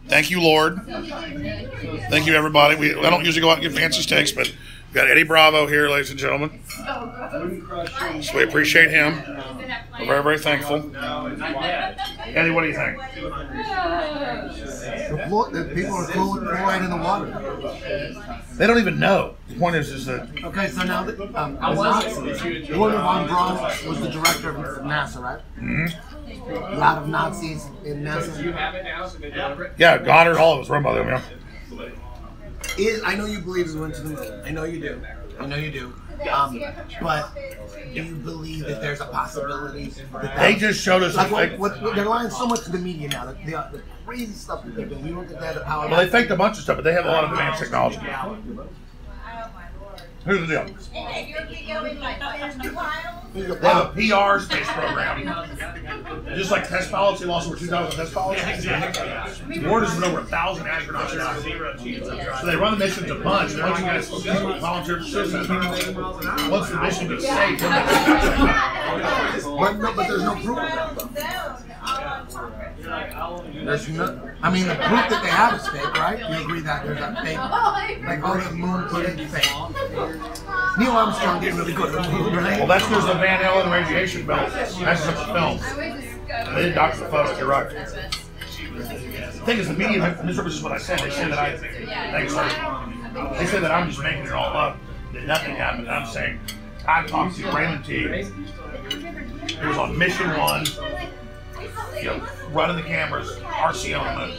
Thank you, Lord. Thank you, everybody. I don't usually go out and get fancy steaks, but we got Eddie Bravo here, ladies and gentlemen. So we appreciate him. We're very, very thankful. Eddie, what do you think? The people are cool with fluoride in the water. They don't even know. The point is that... Okay, so now, Nazis, Werner von Braun was the director of NASA, right? Mm-hmm. A lot of Nazis in NASA. Yeah, Goddard, all of us run by them, yeah. I know you believe we went to the moon. I know you do. I know you do. But do you believe that there's a possibility that they just showed us... Like they're lying so much to the media now. The crazy stuff that they're doing. We don't get that power. Well, they faked a bunch of stuff, but they have a lot of advanced technology. Here's the deal. They have a PR space program. Just like test pilots, they lost over 2,000 test pilots. The war has been over 1,000 astronauts now. So they run the missions a bunch. And once you guys volunteer citizens, once the mission gets safe, but there's no proof of that. There's no, I mean, the proof that they have is fake, right? You agree that there's a fake, like all the moon footage fake. Neil Armstrong didn't really go to the moon, right? Well, that's because the Van Allen radiation belt. That's just a film. They didn't doctor the photos, you're right. The thing is, the media misrepresents what I said. They said that they said that I'm just making it all up, that nothing happened. I'm saying, I talked to Raymond T. It was on Mission 1. You know, running the cameras, RC on the moon.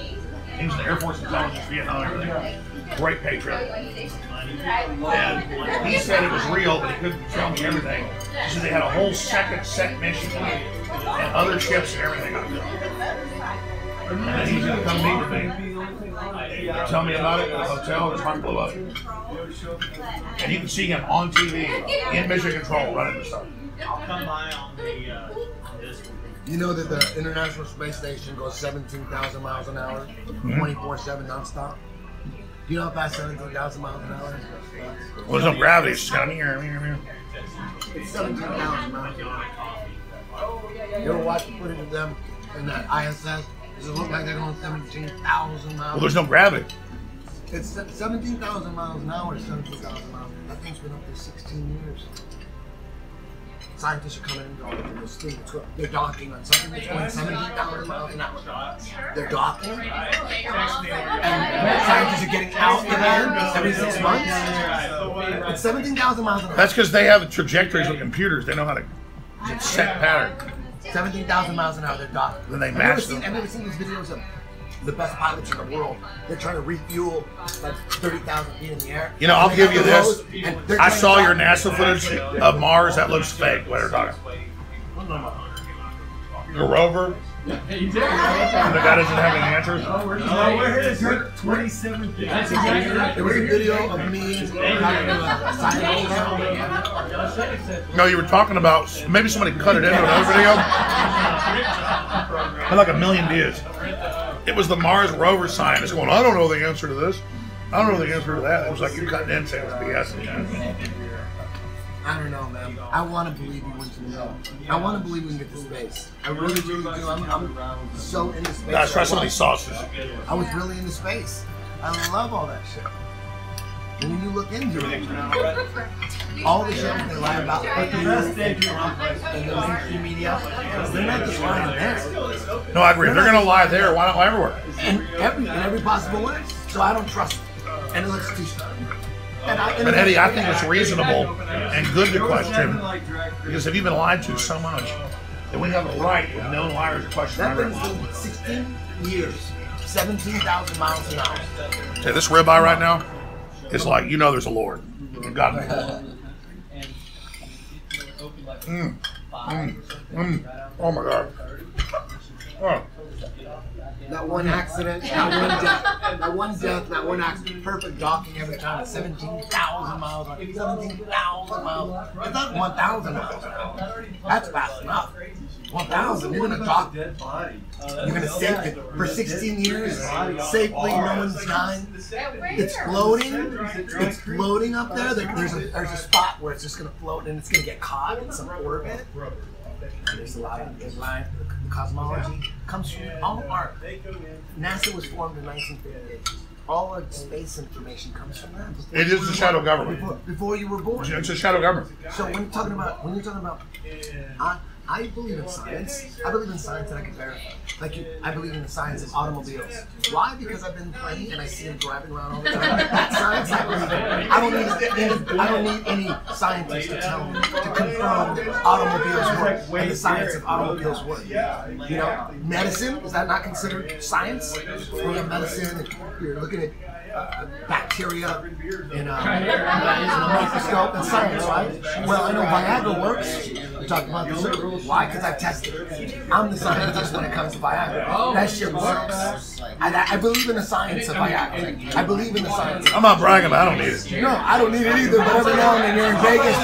He was in the Air Force Intelligence, Vietnam, everything. Great patriot. And he said it was real, but he couldn't tell me everything. He said they had a whole second set mission and other ships and everything out there. And then he's going to come meet with me. Tell me about it at the hotel. His heart blew up. And you can see him on TV in mission control running the stuff. I'll come by on this one. You know that the International Space Station goes 17,000 miles an hour, 24/7 nonstop? Do you know how fast 17,000 miles an hour is? Well, there's no gravity. It's just kind of here. It's 17,000 miles an hour. You ever watch the footage of them in that ISS? Does it look like they're going 17,000 miles? Well, there's no gravity. It's 17,000 miles an hour, 17,000 miles. That thing's been up there 16 years. Scientists are coming and going. They're docking on something that's going 17,000 miles an hour. They're docking, and scientists are getting out again every 6 months. It's 17,000 miles an hour. That's because they have trajectories with computers. They know how to set pattern. 17,000 miles an hour. They're docking. Then they match them. I've never seen these videos of the best pilots in the world. They're trying to refuel like 30,000 feet in the air. You know, I'll give you this. I saw your NASA footage of Mars. That looks fake. What are you talking? Your rover? The guy doesn't have any answers? Where is your 27? There was a video of me talking to a scientist. No, you were talking about, maybe somebody cut it into another video. Had like 1 million views. It was the Mars rover scientist going, I don't know the answer to this. I don't know the answer to that. It was like you cutting in saying it was BS. I don't know, man. I want to believe we went to the moon. I want to believe we can get to space. I really, really do. I'm so into space. Let's try some of these sauces. I was really into space. I love all that shit. And when you look into it, all the shit they lie about in the mainstream media, they're not just lying there. No, I agree. If they're going to lie there, why not lie everywhere? In every possible way. So I don't trust it. And it looks too strong. But Eddie, I think it's reasonable and good to question, because if you've been lied to so much, then we have a right with known liars to question. That brings me 16 years, 17,000 miles an hour. Say, this ribeye right now, it's like, you know there's a Lord. God. Oh my God. Oh. Not one accident, not one death, not one death, not one accident. Perfect docking every time. 17,000 miles. 17,000 miles. It's not 1,000 miles. That's fast enough. 1,000. You're gonna dock. You're gonna save it for 16 years safely. No one's dying. It's floating. It's floating up there. There's a spot where it's just gonna float and it's gonna get caught in some orbit. There's a lot of cosmology. comes from all our. NASA was formed in 1958. All our space information comes from that. It is the shadow government. Before you were born. It's a shadow government. So when you're talking about, I believe in science. I believe in science that I can verify. I believe in the science of automobiles. Why? Because I've been playing and I see them driving around all the time. That science I believe in. I don't need any scientist to tell me to confirm automobiles work and the science of automobiles work. You know, medicine, is that not considered science? Well, medicine, you're looking at bacteria in a microscope. That's science, right? Well, I know Viagra works. We talked about this. Why? Because I've tested it. I'm the scientist when it comes to Viagra. That shit works. I believe in the science of Viagra. I believe in the science. I'm not bragging, but I don't need it. No, I don't need it either. But every now and then you're in Vegas,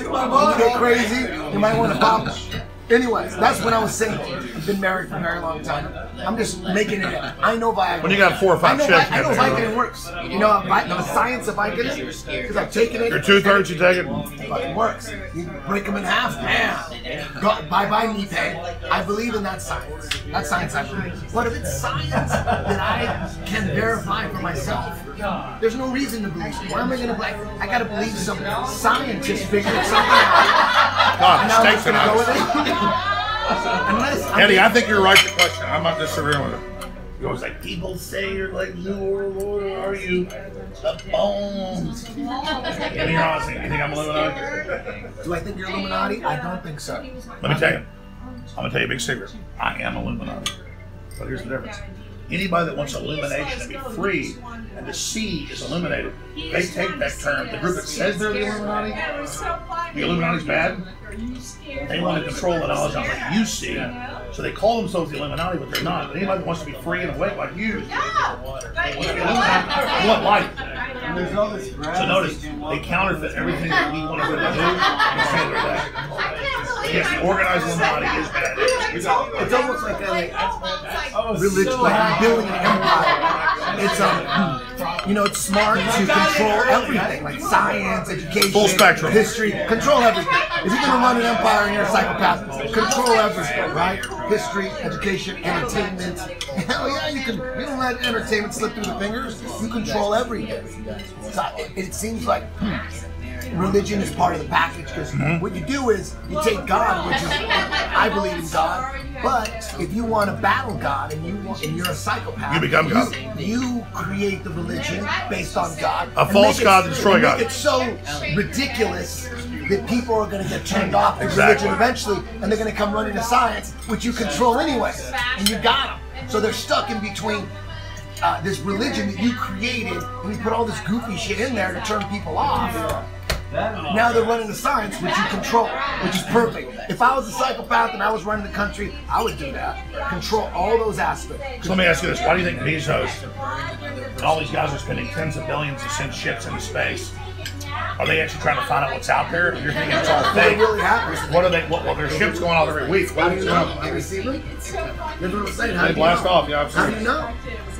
you get crazy. You might want to pop it. Anyways, that's when I was single. I've been married for a very long time. I'm just making it up. I know Viagra. When you got 4 or 5 chicks, I know Vicodin works. You know the science of Vicodin? Because I've taken it. You're 2/3, you take it? It fucking works. You break them in half, man. Bye-bye knee pain. I believe in that science. That science I believe. But if it's science that I can verify for myself, there's no reason to believe it. Why am I going to believe? I got to believe some scientist figured something out. God, Now I'm steaks just and going to go ice. with it. Eddie, I think you're right to question. I'm not disagreeing with it. He goes like, people say you're like, Lord, are you the bones? You think I'm Illuminati? Do I think you're Illuminati? I don't think so. Let me tell you. I'm going to tell you a big secret. I am Illuminati. But here's the difference. Anybody that wants illumination to be free and to see is illuminated, they take that term. The group that says they're the Illuminati, the Illuminati's bad. They want to control the knowledge on what you see, so they call themselves the Illuminati, but they're not. But anybody that wants to be free and awake like you, they want light. So notice, they counterfeit everything that we want to really do and say they're that. Yes, the organized Illuminati is bad. It's almost like a religion, like building an empire. It's it's smart to control everything, like science, education, full spectrum, history, control everything. If you're gonna run an empire and you're a psychopath, control everything, right? History, education, entertainment. Hell yeah, you don't let entertainment slip through the fingers. You control everything. So it seems like religion is part of the package, because what you do is you take God, which is, I believe in God, but if you want to battle God and you're a psychopath, you become God. You create the religion based on God. A false God to destroy God. It's so ridiculous that people are going to get turned off to religion eventually, and they're going to come running to science, which you control anyway, and you got them. So they're stuck in between this religion that you created, and you put all this goofy shit in there to turn people off. Now they're running the science, which you control, which is perfect. If I was a psychopath and I was running the country, I would do that. Control all those aspects. So let me ask you this. Why do you think Bezos and all these guys are spending tens of billions to send ships into space? Are they actually trying to find out what's out there? You're thinking it's all fake. Really happens. What are they? Well, their ships going off every week. How do you know? Have you seen them? That's what I'm saying. They blast off. Yeah, I've seen How do you know?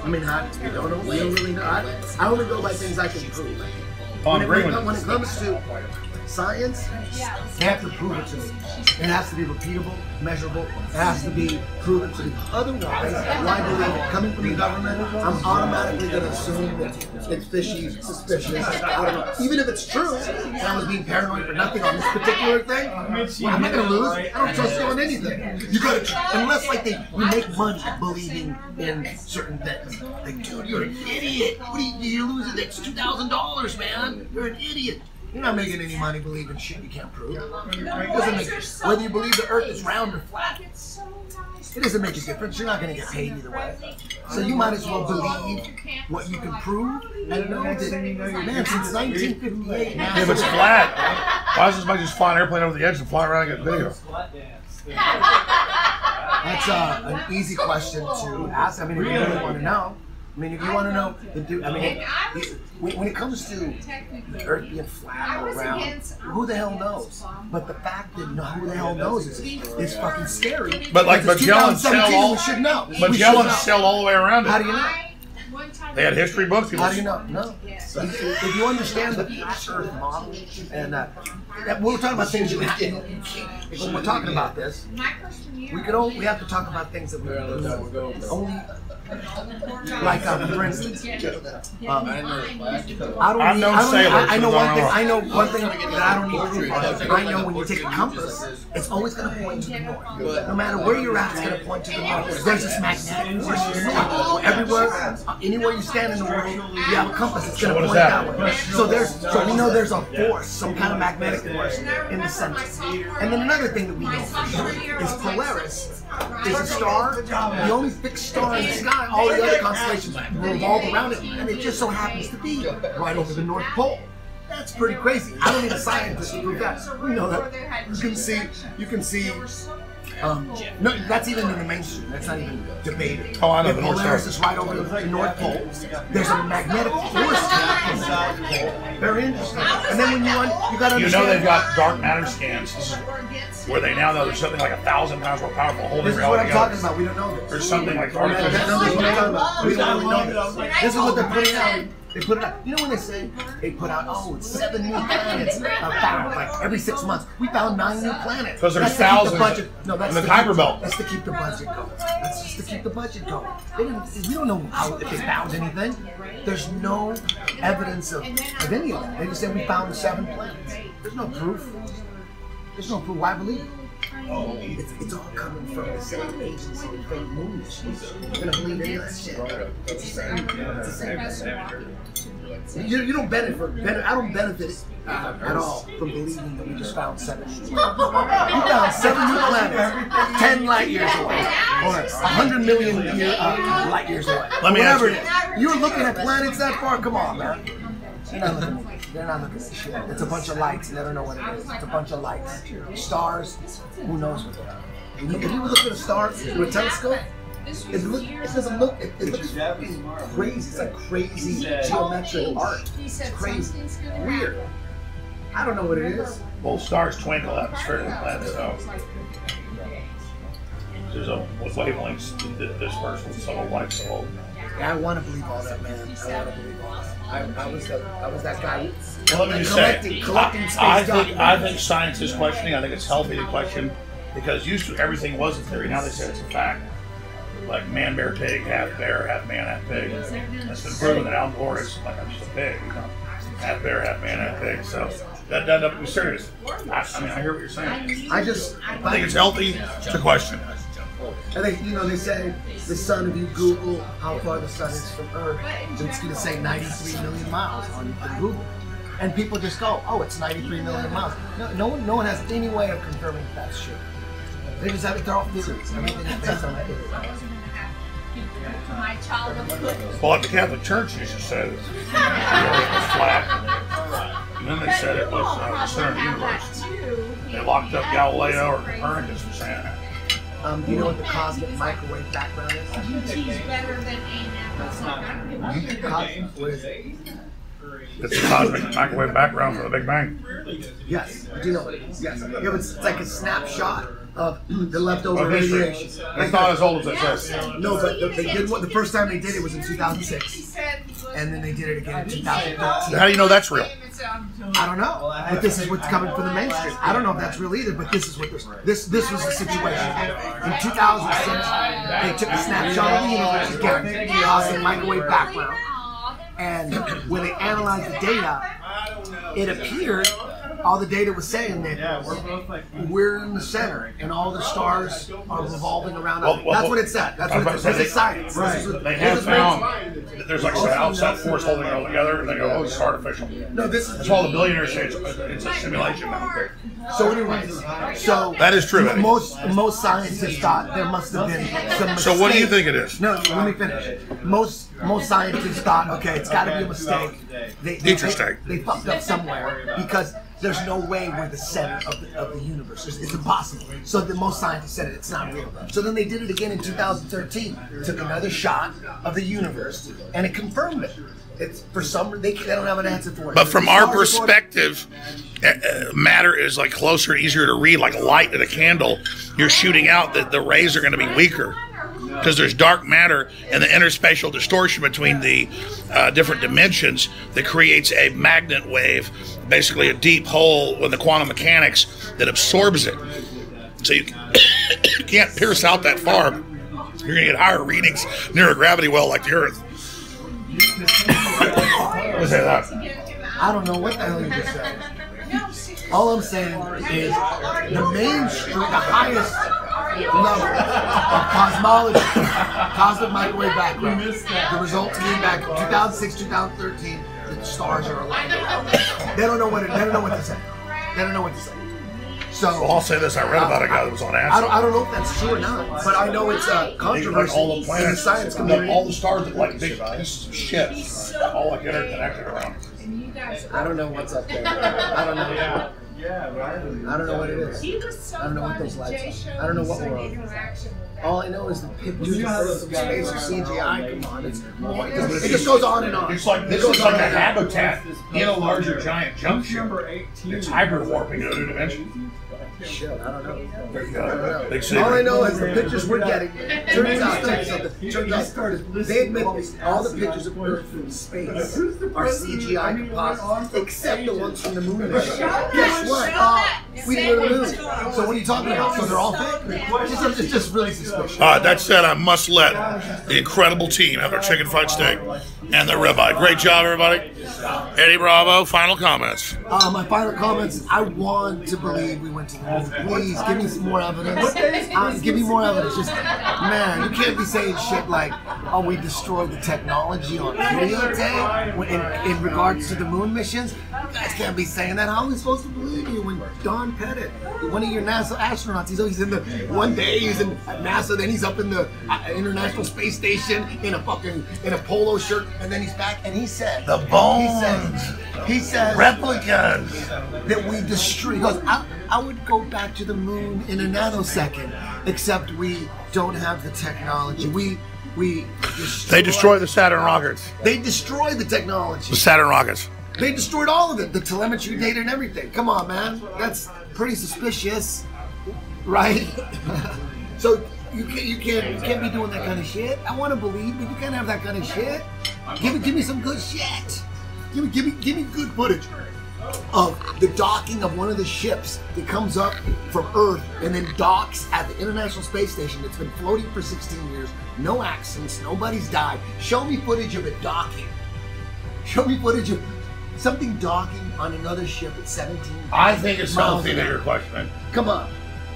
I mean, we don't really know. I only go by things I can prove. When it comes to science, they have to prove it to me. It has to be repeatable, measurable. It has to be proven to me. Otherwise, why believe it? Coming from the government, I'm automatically going to assume that it's fishy, suspicious. I don't know. Even if it's true, and I was being paranoid for nothing on this particular thing, I'm not going to lose. I don't trust you on anything. You got to, unless you make money believing in certain things. Like, dude, you're an idiot. What are you losing? That's $2,000, man. You're an idiot. You're not making any money believing shit you can't prove. It doesn't make, whether you believe the earth is round or flat, it doesn't make a difference. You're not going to get paid either way. So you might as well believe what you can prove. And know that, man, since 1958, now. If it's flat, why does somebody just fly an airplane over the edge and fly around and get video? That's an easy question to ask. I mean, if you really want to know. I mean, if you want to know, when it comes to the earth being flat or round, who the hell knows? But the fact that who the hell knows is fucking scary. But like Magellan sailed all the way around it. How do you know? They had history books. How do you know? No. If you understand the Earth model, and we're talking about things you happen. When we're talking about this, we have to talk about things that we only. Like for instance, I know one thing that I don't need proof of. I know when you take a compass, it's always going to point to the north. No matter where you're at, it's going to point to the north. There's this magnetic force in the north. Everywhere, anywhere you stand in the world, you have a compass. It's going to point that way. So we know there's a force, some kind of magnetic force in the center. And then another thing that we know for sure is Polaris is a star, the only fixed star in the sky. All the other constellations revolve around it, and it just so happens to be right over the North Pole. That's pretty crazy. I don't need a scientist to prove that. We know that. You can see. No, that's even in the mainstream. That's not even debated. Oh, I know. If Polaris is right over the North Pole, there's a magnetic force to the South Pole. Very interesting. And then when you got to understand, they've got dark matter scans where they now know there's something like 1,000 times more powerful holding this is reality what I'm together. talking about. We don't know this. There's something like This is what I'm talking about. We don't really know this. This is what they're putting out. They put it out. You know when they say they put out, 7 new planets found like every 6 months. We found 9 new planets. Because there's thousands in the Kuiper Belt. That's to keep the budget going. That's just to keep the budget going. We don't know if they found anything. There's no evidence of any of that. They just say we found 7 planets. There's no proof. There's no proof. Why believe it? It's all coming from the same agency and fake news. You're gonna believe any of that shit. It's the same. You don't benefit. I don't benefit at all from believing that we just found 7 new planets. We found 7 new planets, 10 light years away, or 100 million light years away. Let me ask you. You're looking at planets that far? Come on, man. They're not looking at shit. It's a bunch of lights. You never know what it is. It's a bunch of lights. Stars, who knows what they are. If you look at a star through a telescope, it doesn't look, it looks crazy. It's like crazy geometric art. It's crazy. Weird. I don't know what it is. Well, stars twinkle atmospherically planets, so there's a wavelengths dispersed with some light, so. Yeah, I want to believe all that, man. I want to believe all that. I was that guy. Well, let me just collecting say, space I think science is questioning. I think it's healthy to question because used to everything was a theory. Now they say it's a fact. Like man, bear, pig, half bear, half man, half pig. That's been proven that Al Gore is like I'm just a pig, half bear, half man, half pig. So that doesn't have to be serious. I mean, I hear what you're saying. I think it's healthy to question. And they say the sun, if you Google how far the sun is from Earth, it's going to say 93 million miles on Google. And people just go, oh, it's 93 million miles. No one has any way of confirming if that's true. They just have it, they're all theories. Everything is based on theories. Well, the Catholic Church used to say that the Earth was flat. And then they said it was the center of the universe. They locked up Galileo or Copernicus for saying that. Do you know what the cosmic microwave background is? What is it? It's the cosmic microwave background for the Big Bang. Yes, do you know what it is? Yes. Yeah, but it's like a snapshot of the leftover radiation. It's not as old as it says. No, but they did the first time they did it was in 2006. And then they did it again in 2013. How do you know that's real? I don't know. But this is what's coming from the mainstream. I don't know if that's real either, but this is what this was the situation. In 2006, they took a snapshot of the universe again, cosmic microwave background. And when they analyzed the data, it appeared all the data was saying that we're in the center and all the stars are revolving around us. That's what it said. That's what it said. This is science. They have found that there's like some outside force holding it all together, and they go, oh, it's artificial. No, that's all the billionaires say. It's a simulation now. So anyways, that is true. Most scientists thought there must have been some mistake. So what do you think it is? No, let me finish. Most scientists thought, okay, it's got to be a mistake. They fucked up somewhere because there's no way we're the center of the universe. It's impossible. So most scientists said it's not real. So then they did it again in 2013. Took another shot of the universe, and it confirmed it. It's for some reason they don't have an answer for it. But from our perspective, matter is like closer, easier to read, like a light in a candle. You're shooting out that the rays are going to be weaker. because there's dark matter and the interspatial distortion between the different dimensions that creates a magnet wave, basically a deep hole in the quantum mechanics that absorbs it. So you can't pierce out that far. You're going to get higher readings near a gravity well like the Earth. What's that? I don't know what the hell you just said. All I'm saying is the mainstream, the highest level of cosmology, cosmic microwave background, the results came back in 2006, 2013, that the stars are aligned. They don't know what to say. They don't know what to say. So well, I'll say this: I read about a guy that was on acid. I don't know if that's true or not, but I know it's a controversy all the planets, in the science community. All the stars look like big pieces of shit, all like interconnected around. I don't know what's up there. I don't know. I don't know what it is. I don't know what those lights are. I don't know what we're on. All I know is the pictures of space or CGI. Come on, it just goes on and on. It's like this is like a habitat in a larger giant jump ship. It's hyper warping to a new dimension. Shit, I don't know. Big secret. All I know is the pictures we're getting. Turns out, they admit all the pictures of Earth from space are CGI composites, except the ones from the moon. Guess what? We didn't go to the moon. So what are you talking about? So they're all fake? It's just really suspicious. That said, I must let the incredible team have their chicken fried steak and their ribeye. Great job, everybody. Eddie Bravo, final comments. My final comments, I want to believe we went to the moon. Please, give me some more evidence. Give me more evidence. Just, man, you can't be saying shit like, oh, we destroyed the technology on videotape in regards to the moon missions. You guys can't be saying that. How are we supposed to believe you when Don Pettit, one of your NASA astronauts, he's in the, one day he's in at NASA, then he's up in the International Space Station in a polo shirt, and then he's back, and he said, the bones. He said replicas that we destroy. He goes, I would go back to the moon in a nanosecond, except we don't have the technology. They destroy the Saturn rockets. They destroy the technology. The Saturn rockets. They destroyed all of it, the telemetry data and everything. Come on, man, that's pretty suspicious, right? So you can't be doing that kind of shit. I want to believe, but you can't have that kind of shit. Give me some good shit. Give me good footage of the docking of one of the ships that comes up from Earth and then docks at the International Space Station. It's been floating for 16 years, no accidents, nobody's died. Show me footage of it docking. Show me footage of something docking on another ship at 17. I think it's something that you're questioning. Come on,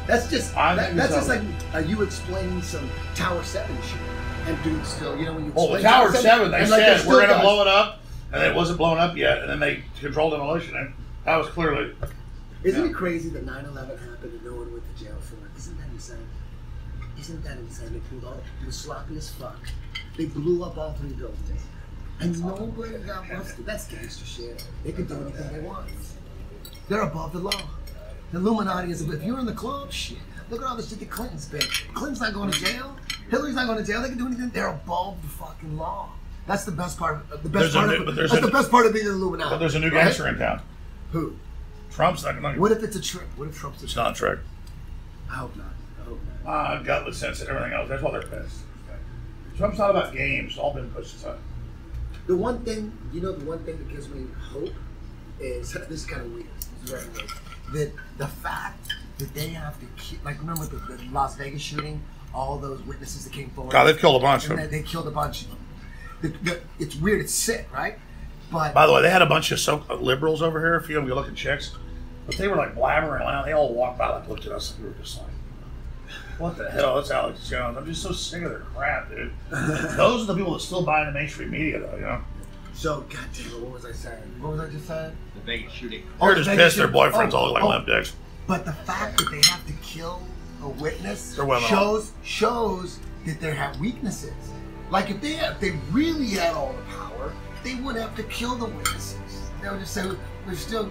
that's just just like you explaining some Tower 7 shit. And dude, still, you know when you the Tower 7, they said we're going to blow it up, and it wasn't blown up yet, and then they controlled demolition, and that was clearly. Isn't it crazy that 9/11 happened and no one went to jail for it? Isn't that insane? Isn't that insane? They pulled all. It was sloppy as fuck. They blew up all 3 buildings, and nobody got busted. That's gangster shit. They can do anything they want. They're above the law. The Illuminati is. If you're in the club, shit. Look at all the shit that Clinton's been. Clinton's not going to jail. Hillary's not going to jail. They can do anything. They're above the fucking law. That's the best part. The best part of being an Illuminati. But there's a new gangster in town. Who? Trump's not going to. What if it's a trick? What if Trump's a trick? It's not a trick. I hope not. I hope not. Gutless sense and everything else. That's why they're pissed. Trump's not about games. It's all been pushed aside. The one thing that gives me hope is this is kind of weird. It's very weird. That the fact that they have to keep, like, remember the Las Vegas shooting? All those witnesses that came forward. God, they've killed a bunch of them. They killed a bunch of them. It's weird. It's sick, right? But by the way, they had a bunch of liberals over here. A few of them good-looking chicks, but they were like blabbering around. They all walked by, like looked at us, and we were just like, "What the hell? That's Alex Jones." I'm just so sick of their crap, dude. Those are the people that still buy the mainstream media, though. You know. So, goddamn, what was I saying? What was I just saying? The Vegas shooting. They're just pissed. Their boyfriends all look like limp dicks. But the fact that they have to kill a witness shows that they have weaknesses. Like if they really had all the power, they wouldn't have to kill the witnesses. They would just say,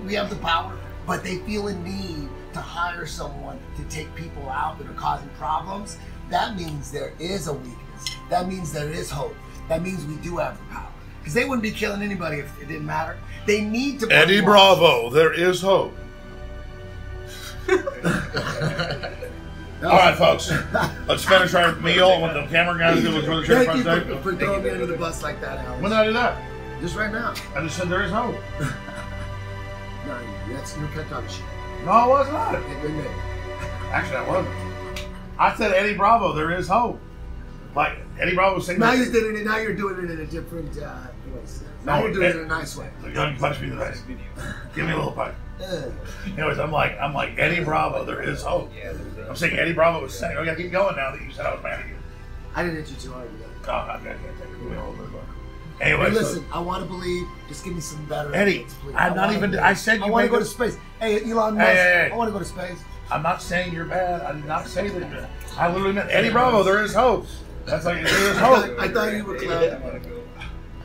we have the power, but they feel a need to hire someone to take people out that are causing problems. That means there is a weakness. That means there is hope. That means we do have the power. Because they wouldn't be killing anybody if it didn't matter. They need to. Eddie Bravo, there is hope. All right, folks. Let's finish our meal. With the camera guys do the Thank you for throwing me under the bus like that, Alex. When did I do that? Just right now. I just said there is hope. No, you kept talking shit. No, it was not. It. Actually, I wasn't. I said Eddie Bravo, there is hope. Like Eddie Bravo saying. Now you're doing it. Now you're doing it in a different voice. Now you're doing it in a nice way. Go ahead and punch me in the face. Give me a little punch. Anyways, I'm like Eddie Bravo, there is hope. I'm saying Eddie Bravo was saying, "Oh, yeah, keep going now that you said I was mad at you." I didn't hit you too hard. Oh, I can't take it. Anyway, hey, listen, I want to believe. Just give me some better. Eddie, I'm not even. I said you I want to go to space. Hey, Elon Musk. Hey. I want to go to space. I'm not saying you're bad. I did not say that. I literally meant Eddie Bravo. There is hope. That's like there is hope. I thought you were clown.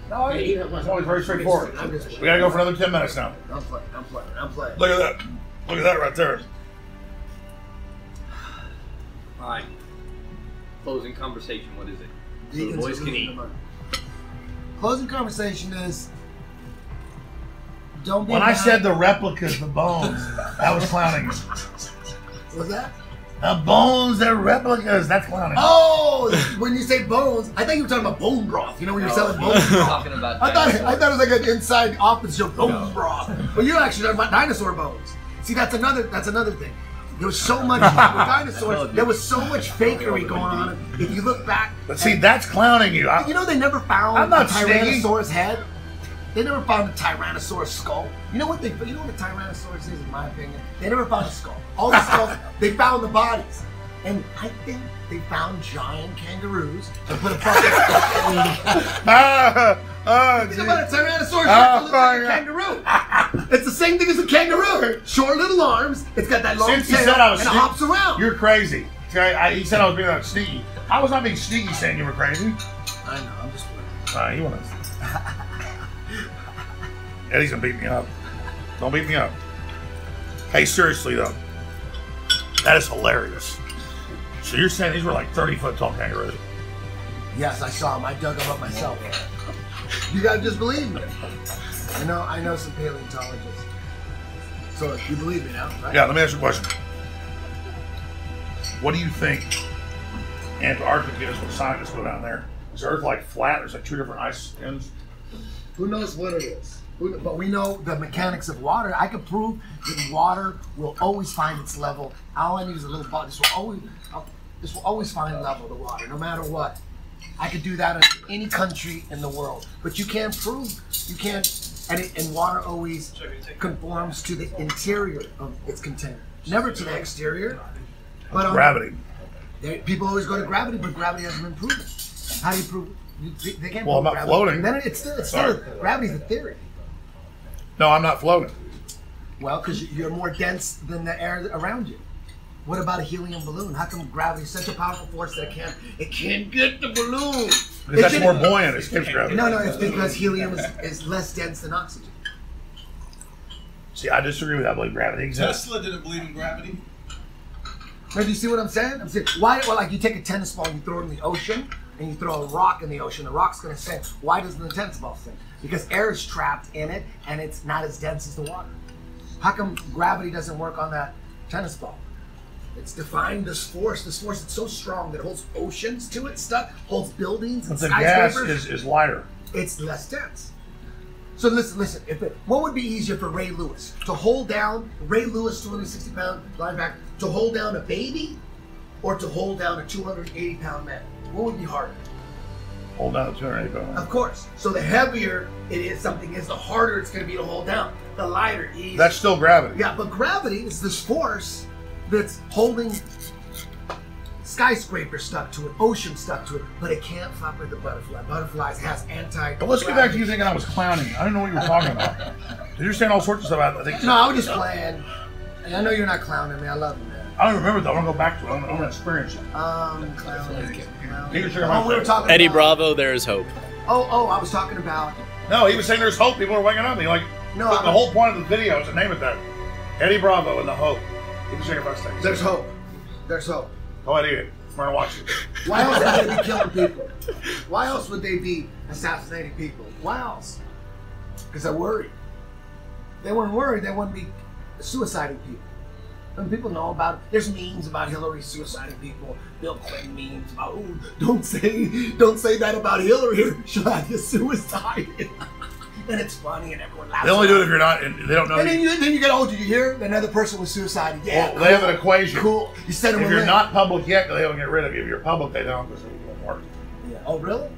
No, it's always very straightforward. We gotta go for another 10 minutes now. I'm playing. Look at that. Look at that right there. All right. Closing conversation. What is it? So the Vegans boys are can losing eat. their mind. Closing conversation is don't be. When I mad. said the replicas, the bones, that was clowning. What's that? The bones, they're replicas. That's clowning. Oh, when you say bones, I thought you were talking about bone broth. You know when you're selling bone broth. Talking about I thought it was like an inside office joke, bone broth. But you're actually talking about dinosaur bones. See, that's another thing. There was so much with dinosaurs. There was so much fakery going on. If you look back, But see, that's clowning you. you know they never found I'm not a Tyrannosaurus head. They never found a Tyrannosaurus skull. You know what a Tyrannosaurus is, in my opinion? They never found a skull. All the skulls, they found the bodies. And I think they found giant kangaroos and put a fucking. Think about a Tyrannosaurus that looks like a kangaroo. It's the same thing as a kangaroo. Short little arms. It's got that long Since you tail said I was and it hops around. You're crazy. Okay, he said I was being sneaky. I was not being sneaky saying you were crazy. I know. I'm just playing. You want to? Eddie's gonna beat me up. Don't beat me up. Hey, seriously though, that is hilarious. So you're saying these were like 30-foot tall kangaroos? Yes, I saw them. I dug them up myself. You gotta just believe me. I know some paleontologists. So you believe me now, right? Yeah. Let me ask you a question. What do you think Antarctica is when scientists go down there? Is Earth like flat? There's like two different ice ends. Who knows what it is? But we know the mechanics of water. I could prove that water will always find its level. All I need is a little bottle. This will always find level, the water, no matter what. I could do that in any country in the world. But you can't prove, and water always conforms to the interior of its container, never to the exterior. But Gravity. People always go to gravity, but gravity hasn't been proven. How do you prove it? They can't Well, I'm prove not gravity. floating. Then it's still gravity's a theory. No, I'm not floating. Well, because you're more dense than the air around you. What about a helium balloon? How come gravity is such a powerful force that it can't get the balloon? Because that's more buoyant. It escapes gravity. No, it's because helium is less dense than oxygen. See, I disagree with that. I believe gravity exists. Tesla didn't believe in gravity. Now, do you see what I'm saying? I'm saying, why? Well, like you take a tennis ball and you throw it in the ocean, and you throw a rock in the ocean. The rock's going to sink. Why doesn't the tennis ball sink? Because air is trapped in it, and it's not as dense as the water. How come gravity doesn't work on that tennis ball? It's defying this force that's so strong that it holds oceans to it, holds buildings and But the gas skyscrapers. is lighter. It's less dense. So listen. What would be easier for Ray Lewis? To hold down, Ray Lewis, 260-pound linebacker, to hold down a baby, or to hold down a 280-pound man? What would be harder? Hold down the 280 pounds. Of course. So the heavier something is, the harder it's going to be to hold down. The lighter, easier. That's still gravity. Yeah, but gravity is this force that's holding skyscrapers stuck to it, ocean stuck to it, but it can't fuck with the butterfly. Butterflies has anti. But let's get back to you thinking I was clowning. I didn't know what you were talking about. You're saying all sorts of stuff. I think. No, I was just playing. I know you're not clowning me. I love you, man. I don't remember though. I want to go back to it. I want to experience it. Clowning. You can share my Oh, we were favorite. talking Eddie about, Bravo, there is hope. Oh, I was talking about. No, he was saying there's hope. People are waking up. He like No, the whole point of the video is to name it that. Eddie Bravo and the hope. You can share your best things. There's hope. There's hope. Go ahead, eat it. We're gonna watch it. Why else would they be killing people? Why else would they be assassinating people? Why else? Because they're worried. If they weren't worried, they wouldn't be suiciding people. And people know about it. There's memes about Hillary suiciding people. Bill Clinton memes about, oh, don't say that about Hillary. She'll have you suicide. And it's funny and everyone laughs. They only do it if you're not, and they don't know. And then you get, oh, did you hear? Another person was suicided. Yeah, well, they have an equation. Cool. You send them if a you're link. not public yet, they don't get rid of you. If you're public, they don't, because it won't work. Yeah. Oh, really?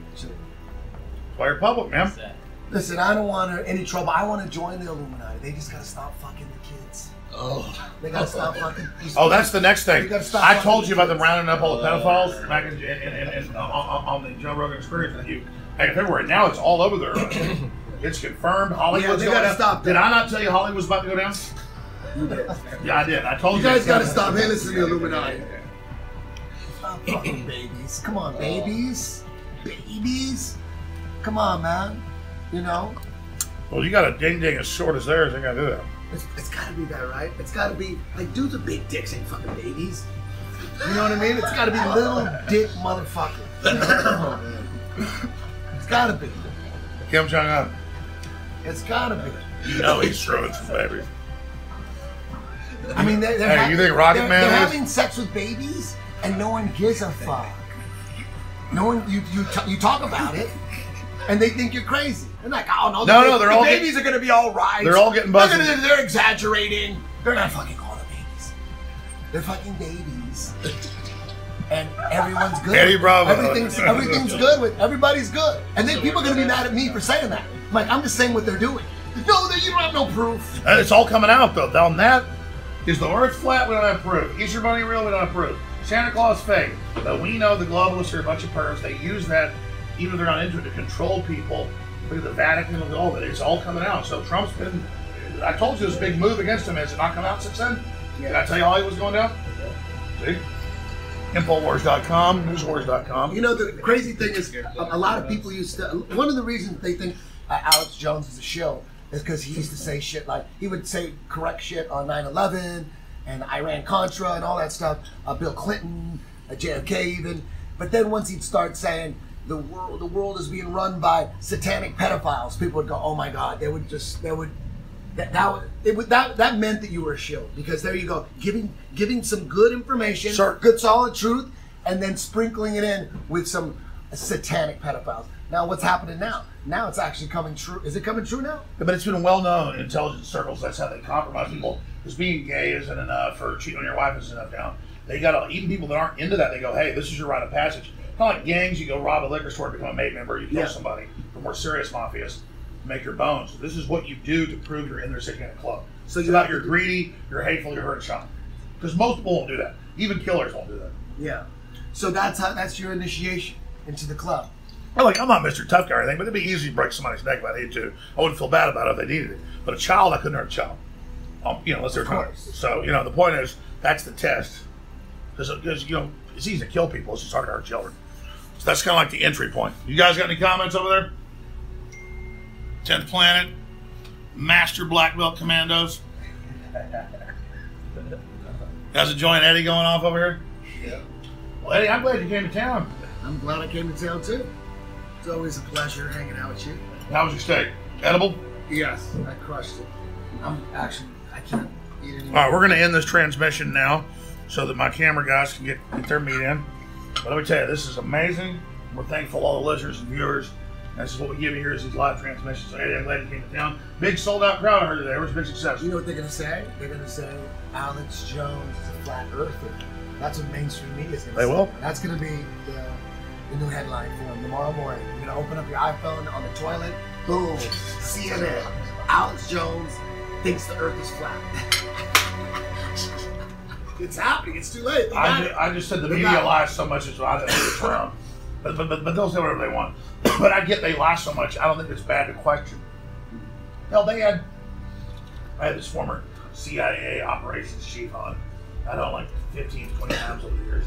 Why you're public, man? Listen, I don't want any trouble. I want to join the Illuminati. They just got to stop fucking the kids. Oh. They got to stop fucking. Oh, that's the next thing. I told you about them rounding up all the pedophiles back on the Joe Rogan Experience with you back in February. Now it's all over there. It's confirmed. Hollywood's they got to stop that. Did I not tell you Hollywood's about to go down? You did. Yeah, I did. I told you. You guys got to stop. Hey, listen to the Illuminati. Stop fucking babies. Come on, babies. Babies. Come on, man. You know? Well, you got a ding-ding as short as theirs. They got to do that. It's got to be that, right? It's got to be, like, dudes with big dicks ain't fucking babies. You know what I mean? It's got to be little dick motherfuckers. It's got to be. Kim Jong-un. It's got to be. You know he's throwing some babies. I mean, they're you think Rocket Man they're is? having sex with babies, and no one gives a fuck. No one, you talk about it, and they think you're crazy. They're like, oh no, the babies are gonna be all right. They're all getting buzzed. They're exaggerating. They're not fucking all the babies. They're fucking babies, and everyone's good. Eddie Bravo. Everything's good with everybody's good, and then people are gonna be mad at me for saying that. I'm like, I'm just saying what they're doing. No, you don't have no proof. It's all coming out though. On that, is the Earth flat? We don't have proof. Is your money real? We don't have proof. Santa Claus fake. But we know the globalists are a bunch of pervs. They use that, even if they're not into it, to control people. Look at the Vatican and all of it. It's all coming out. So Trump's been, I told you this big move against him. Has it not come out since then? Yeah. Did I tell you all he was going down? Yeah. See? Infowars.com, newswars.com. You know, the crazy thing is, a lot of people used to, one of the reasons they think Alex Jones is a shill is because he used to say shit like, he would say correct shit on 9/11 and Iran-Contra and all that stuff, Bill Clinton, JFK even, but then once he'd start saying the world is being run by satanic pedophiles, people would go, oh my God, that meant that you were a shill, because there you go, giving some good information, good solid truth, and then sprinkling it in with some satanic pedophiles. Now what's happening now? Now it's actually coming true. Is it coming true now? Yeah, but it's been well known in intelligence circles. That's how they compromise people. Because being gay isn't enough, or cheating on your wife isn't enough now. They got even people that aren't into that. They go, hey, this is your rite of passage. Kind of like gangs. You go rob a liquor store, become a mate member, you kill somebody. For more serious mafias, make your bones. This is what you do to prove you're in their satanic club. So you're greedy, you're hateful, you're hurt, shot. Because most people won't do that. Even killers won't do that. Yeah. So that's your initiation into the club. I'm not Mr. Tough Guy or anything, but it'd be easy to break somebody's neck if I needed to. I wouldn't feel bad about it if they needed it. But a child, I couldn't hurt a child. Unless they're trying. So, the point is, that's the test. Because it's easy to kill people. It's just hard to hurt children. So that's kind of like the entry point. You guys got any comments over there? 10th Planet, Master Black Belt Commandos. Guys enjoying Eddie going off over here? Yeah. Well, Eddie, I'm glad you came to town. I'm glad I came to town too. It's always a pleasure hanging out with you. How was your steak? Edible? Yes, I crushed it. I can't eat it anymore. All right, we're going to end this transmission now so that my camera guys can get their meat in. But let me tell you, this is amazing. We're thankful to all the listeners and viewers. This is what we give you here is these live transmissions. So, Eddie, I'm glad you came to town. Big sold-out crowd I heard today. It was a big success. You know what they're going to say? They're going to say Alex Jones is a flat earther. That's what mainstream media is going to say. They will? That's going to be the new headline for them tomorrow morning. You're going to open up your iPhone on the toilet. Boom. CNN. Alex Jones thinks the earth is flat. It's happening. It's too late. I just said the media lies so much as I don't around. But they'll say whatever they want. But I get they lie so much, I don't think it's bad to question. Hell, I had this former CIA operations chief on, I don't know, like 15, 20 times over the years.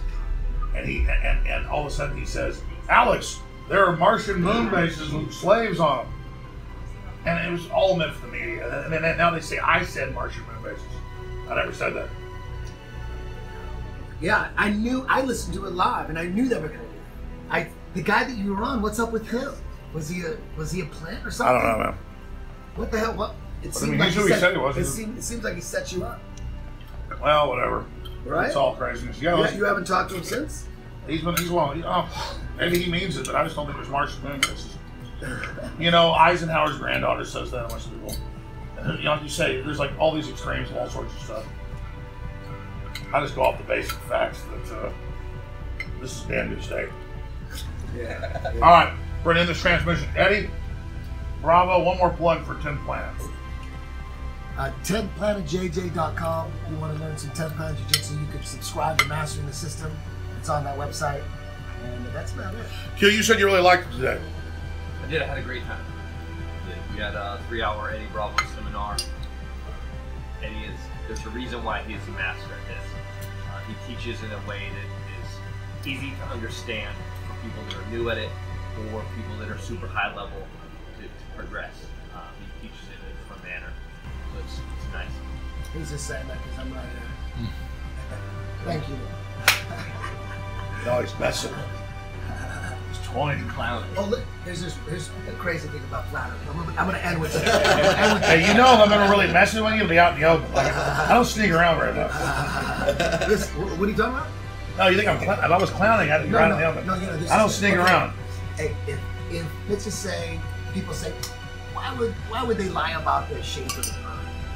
And all of a sudden he says, Alex, there are Martian moon bases with slaves on them. And it was all meant for the media. And then now they say I said Martian moon bases. I never said that. Yeah, I listened to it live, and I knew they were going to do it. The guy that you were on, what's up with him? Was he a plant or something? I don't know, man. What the hell? What? It seems like he set you up. It seems like he set you up. Well, whatever. Right? It's all craziness. Yeah, You haven't talked to him since? he's long. Maybe he means it, but I just don't think there's Martian moon bases. You know, Eisenhower's granddaughter says that a bunch of people. You know, like you say, there's like all these extremes of all sorts of stuff. I just go off the basic facts that this is a damn good state. Yeah. All right, we're gonna end this transmission. Eddie, bravo, one more plug for 10th Planet. 10planetjj.com. If you want to learn some 10th Planet Jiu-Jitsu, you can subscribe to Mastering the System. It's on that website. And that's about it. Q, you said you really liked it today. I did. I had a great time. We had a 3-hour Eddie Bravo seminar. Eddie there's a reason why he is a master at this. He teaches in a way that is easy to understand for people that are new at it or people that are super high level to progress. He teaches it in a fun manner. So it's nice. He's just saying that because I'm right here. Thank you. No, he's messing. He's toying and clowning. Oh, look, here's the crazy thing about flat Earth. I'm gonna end with this. Hey, you know if I'm ever really messing with you, it'll be out in the open. Like, I don't sneak around very much. What are you talking about? No, you think if I was clowning, I'd be out in the open. No, you know, I don't sneak around. Hey, if let's just say people say, why would they lie about the shape of the Earth?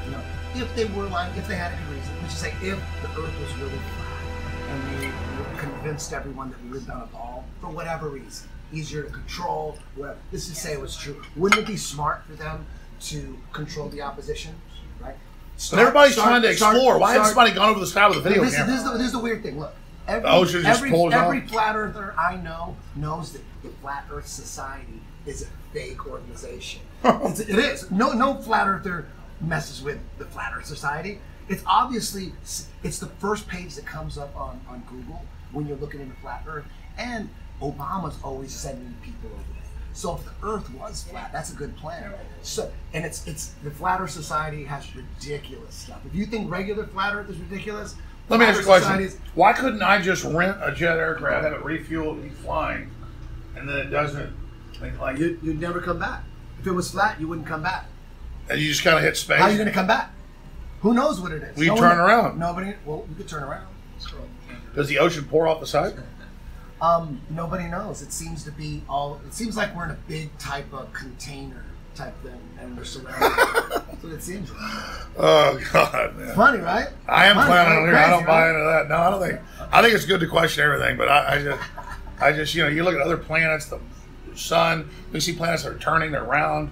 You know, if they were lying, if they had a good reason, let's just say if the Earth was really flat and we convinced everyone that we lived on a ball for whatever reason, easier to control, whatever. Let's just say it was true. Wouldn't it be smart for them to control the opposition, right? But everybody's trying to explore. Why hasn't somebody gone over the sky with a video camera? This is the weird thing. Look, every flat earther I know knows that the Flat Earth Society is a fake organization. It is. No flat earther messes with the Flat Earth Society. It's obviously it's the first page that comes up on Google when you're looking into flat Earth, and Obama's always sending people over there. So if the Earth was flat, that's a good plan. So and it's the Flat Earth Society has ridiculous stuff. If you think regular flat Earth is ridiculous, let me ask you a question. Why couldn't I just rent a jet aircraft, have it refueled, keep flying, and then it doesn't like you'd never come back. If it was flat, you wouldn't come back. And you just kind of hit space. How are you going to come back? Who knows what it is? We turn around. Nobody. Well, you could turn around. Does the ocean pour off the side? Nobody knows. It seems to be all. It seems like we're in a big type of container type thing, and we're surrounded. That's what it seems like. Oh God, man. Funny, right? I am planning on here. I don't buy right? into that. No, I don't think. I think it's good to question everything, but I just, you know, you look at other planets, the sun. We see planets that are turning, they're round.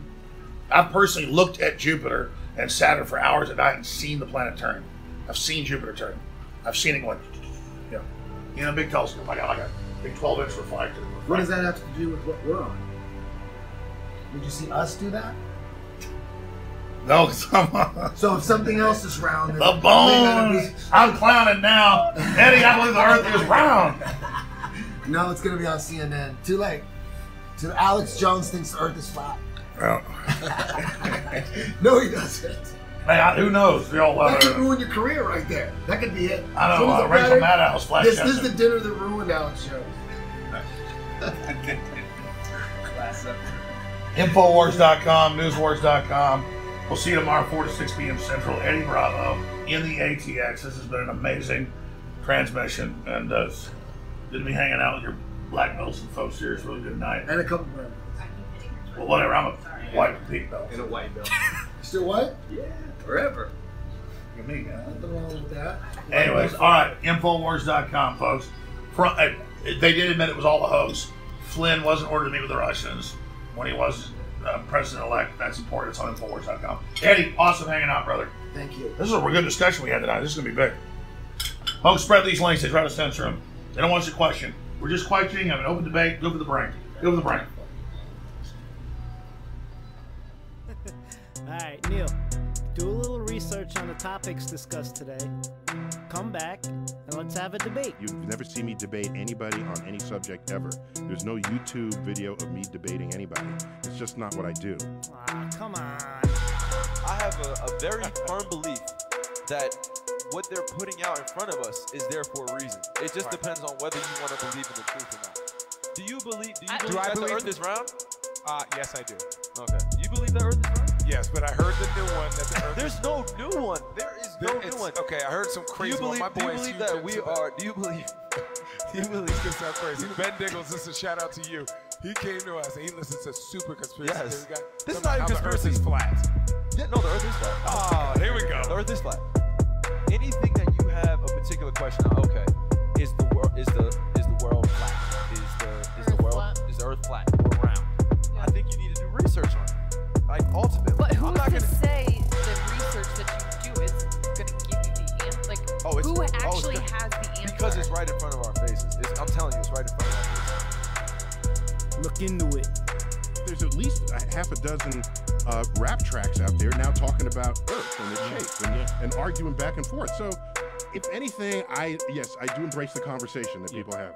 I've personally looked at Jupiter and Saturn for hours at night and seen the planet turn. I've seen Jupiter turn. I've seen it going, you know, big telescope. I got like a big 12-inch reflector. What does that have to do with what we're on? Did you see us do that? No, so if something else is round, the bones. I'm clowning now. Eddie, I believe the Earth is round. No, it's going to be on CNN. Too late. Alex Jones thinks the Earth is flat. Well. No, he doesn't. Man, who knows? That could ruin your career right there. That could be it. I know. Rachel Maddow flash. This is the dinner that ruined Alex Jones. Infowars.com, newswars.com. We'll see you tomorrow, 4 to 6 p.m. Central. Eddie Bravo in the ATX. This has been an amazing transmission, and good to be hanging out with your black belts and folks here. It's a really good night. And a couple more. Well, whatever. I'm a white and pink belt. And a white belt. Still white? Yeah, forever. Look at me, man. Nothing wrong with that. Anyways, all right. Infowars.com, folks. They did admit it was all a hoax. Flynn wasn't ordered to meet with the Russians when he was president-elect. That's important. It's on Infowars.com. Eddie, awesome hanging out, brother. Thank you. This is a good discussion we had tonight. This is going to be big. Folks, spread these links. They try to censor them. They don't want you to question. We're just questioning, having an open debate. Go for the brain. Go for the brain. All right, Neil, do a little research on the topics discussed today. Come back and let's have a debate. You've never seen me debate anybody on any subject ever. There's no YouTube video of me debating anybody. It's just not what I do. Ah, come on. I have a very firm belief that what they're putting out in front of us is there for a reason. It just depends on whether you want to believe in the truth or not. Do you believe that the Earth is round? Yes, I do. Okay. You believe the Earth is round? Yes, but I heard the new one that the Earth. There's no new one. There is no new one. Okay, I heard some crazy. Do you believe that we are? Do you believe? This can sound crazy. Ben Diggles, this is a shout out to you. He came to us and he listens to super conspiracy theory guy. This is not even conspiracy. The Earth is flat. Yeah, no, the Earth is flat. Oh, here we go. The Earth is flat. Anything that you have a particular question on, okay, is the world flat? Is the Earth flat or round? I think you need to do research on it. Like ultimately, but who's to say the research that you do is going to give you the answer? Like, who actually has the answer? Because it's right in front of our faces. I'm telling you, it's right in front of our faces. Look into it. There's at least half a dozen rap tracks out there now talking about Earth and its shape and arguing back and forth. So, if anything, I do embrace the conversation that people have.